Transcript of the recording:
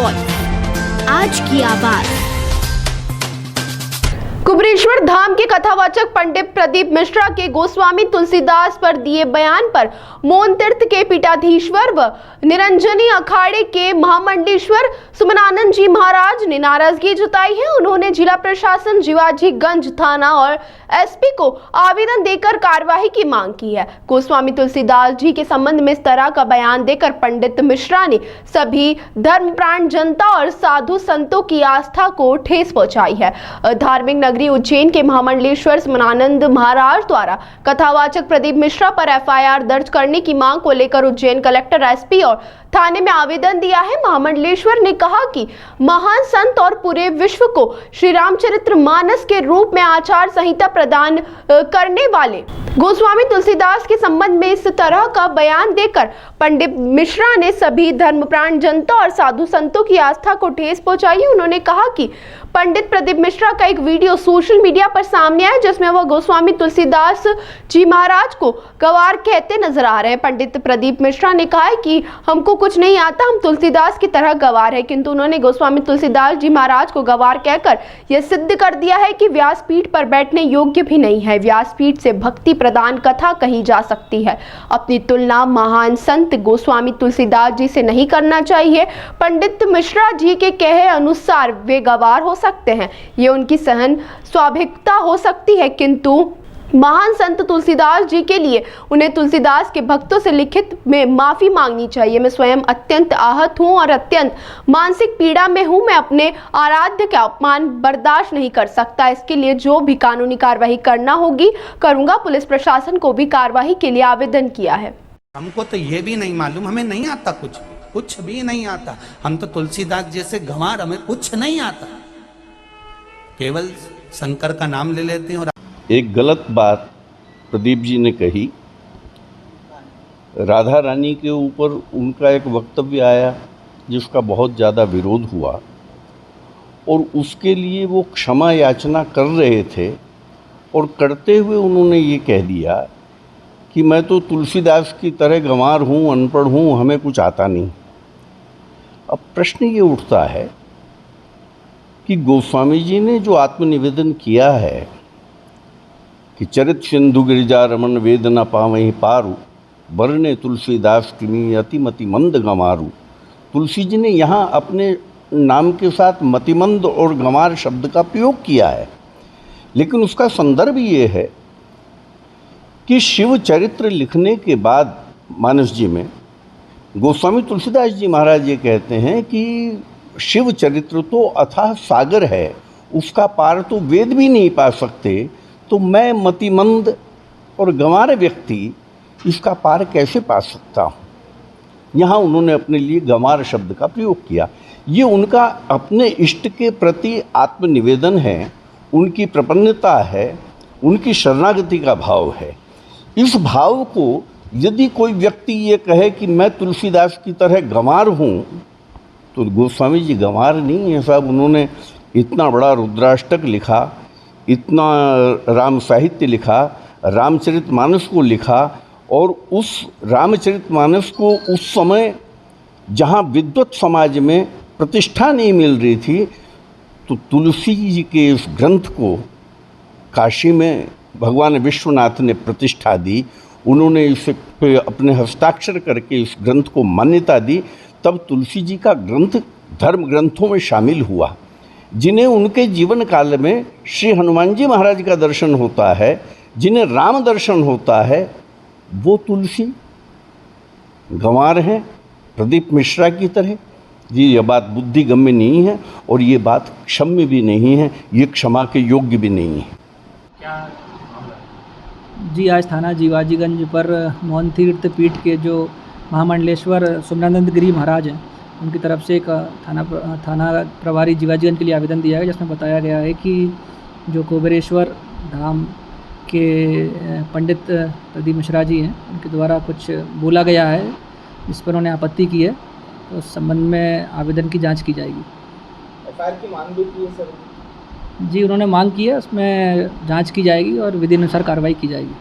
Voice, आज की आवाज। कुबरेश्वर धाम के कथावाचक पंडित प्रदीप मिश्रा के गोस्वामी तुलसीदास पर दिए बयान पर मौन तीर्थ के पीठाधीश्वर व निरंजनी अखाड़े के महामंडलेश्वर सुमनानंद जी महाराज ने नाराजगी जताई है। उन्होंने जिला प्रशासन जीवाजीगंज थाना और एसपी को आवेदन देकर कार्रवाई की मांग की है। गोस्वामी तुलसीदास जी के संबंध में इस तरह का बयान देकर पंडित मिश्रा ने सभी धर्मप्राण जनता और साधु संतों की आस्था को ठेस पहुंचाई है। धार्मिक नगरी उज्जैन के महामंडलेश्वर सुमनानंद महाराज द्वारा कथावाचक प्रदीप मिश्रा पर एफआईआर दर्ज करने की मांग को लेकर उज्जैन कलेक्टर, एसपी और थाने में आवेदन दिया है। महामंडलेश्वर ने कहा कि महान संत और पूरे विश्व को श्री रामचरित्र मानस के रूप में आचार संहिता प्रदान करने वाले गोस्वामी तुलसीदास के संबंध में इस तरह का बयान देकर पंडित मिश्रा ने सभी धर्मप्राण जनता और साधु संतों की आस्था को ठेस पहुंचाई। उन्होंने कहा कि पंडित प्रदीप मिश्रा का एक वीडियो सोशल मीडिया पर सामने आया जिसमें वह गोस्वामी तुलसीदास जी महाराज को गवार कहते नजर आ रहे हैं। पंडित प्रदीप मिश्रा ने कहा है कि हमको कुछ नहीं आता, हम तुलसीदास की तरह गवार है, किंतु उन्होंने गोस्वामी तुलसीदास जी महाराज को गवार कहकर यह सिद्ध कर दिया है कि व्यासपीठ पर बैठने योग्य भी नहीं है। व्यासपीठ से भक्ति प्रदान कथा कही जा सकती है, अपनी तुलना महान संत गोस्वामी तुलसीदास जी से नहीं करना चाहिए। पंडित मिश्रा जी के कहे अनुसार वे गवार हो सकते हैं, ये उनकी सहन स्वाभाविकता हो सकती है, किंतु महान संत तुलसीदास जी के लिए उन्हें तुलसीदास के भक्तों से लिखित में माफी मांगनी चाहिए। मैं स्वयं अत्यंत आहत हूं और अत्यंत मानसिक पीड़ा में हूं। मैं अपने आराध्य का अपमान बर्दाश्त नहीं कर सकता। इसके लिए जो भी कानूनी कार्रवाई करना होगी करूंगा। पुलिस प्रशासन को भी कार्रवाई के लिए आवेदन किया है। हमको तो ये भी नहीं मालूम, हमें नहीं आता, कुछ भी नहीं आता। हम तो तुलसीदास जैसे गंवार, हमें कुछ नहीं आता, केवल शंकर का नाम ले लेते हैं। और एक गलत बात प्रदीप जी ने कही, राधा रानी के ऊपर उनका एक वक्तव्य आया जिसका बहुत ज़्यादा विरोध हुआ और उसके लिए वो क्षमा याचना कर रहे थे और करते हुए उन्होंने ये कह दिया कि मैं तो तुलसीदास की तरह गंवार हूँ, अनपढ़ हूँ, हमें कुछ आता नहीं। अब प्रश्न ये उठता है कि गोस्वामी जी ने जो आत्मनिवेदन किया है कि चरित सिंधु गिरिजा रमन वेद न पावहीं पारु, बरने तुलसीदास किमी अतिमति मंद गंवारू। तुलसी जी ने यहाँ अपने नाम के साथ मतिमंद और गंवार शब्द का प्रयोग किया है, लेकिन उसका संदर्भ ये है कि शिव चरित्र लिखने के बाद मानस जी में गोस्वामी तुलसीदास जी महाराज ये कहते हैं कि शिव चरित्र तो अथाह सागर है, उसका पार तो वेद भी नहीं पा सकते, तो मैं मतिमंद और गंवार व्यक्ति इसका पार कैसे पा सकता हूँ। यहाँ उन्होंने अपने लिए गंवार शब्द का प्रयोग किया। ये उनका अपने इष्ट के प्रति आत्मनिवेदन है, उनकी प्रपन्नता है, उनकी शरणागति का भाव है। इस भाव को यदि कोई व्यक्ति ये कहे कि मैं तुलसीदास की तरह गंवार हूँ, तो गोस्वामी जी गंवार नहीं है साहब। उन्होंने इतना बड़ा रुद्राष्टक लिखा, इतना राम साहित्य लिखा, रामचरितमानस को लिखा, और उस रामचरितमानस को उस समय जहाँ विद्वत समाज में प्रतिष्ठा नहीं मिल रही थी, तो तुलसी जी के इस ग्रंथ को काशी में भगवान विश्वनाथ ने प्रतिष्ठा दी। उन्होंने इसे पे अपने हस्ताक्षर करके इस ग्रंथ को मान्यता दी। तब तुलसी जी का ग्रंथ धर्म ग्रंथों में शामिल हुआ। जिन्हें उनके जीवन काल में श्री हनुमान जी महाराज का दर्शन होता है, जिन्हें राम दर्शन होता है, वो तुलसी गंवार हैं प्रदीप मिश्रा की तरह। जी ये बात बुद्धिगम्य नहीं है और ये बात क्षम्य भी नहीं है, ये क्षमा के योग्य भी नहीं है। जी आज थाना जीवाजीगंज पर मौन तीर्थ पीठ के जो महामंडलेश्वर सुमनानंद गिरी महाराज हैं, उनकी तरफ से एक थाना प्रभारी जीवाजीगंज के लिए आवेदन दिया है, जिसमें बताया गया है कि जो कुबेरेश्वर धाम के पंडित प्रदीप मिश्रा जी हैं, उनके द्वारा कुछ बोला गया है जिस पर उन्होंने आपत्ति की है, तो उस संबंध में आवेदन की जांच की जाएगी। एफआईआर की मांग भी की है सर? जी उन्होंने मांग की है, उसमें जांच की जाएगी और विधि अनुसार कार्रवाई की जाएगी।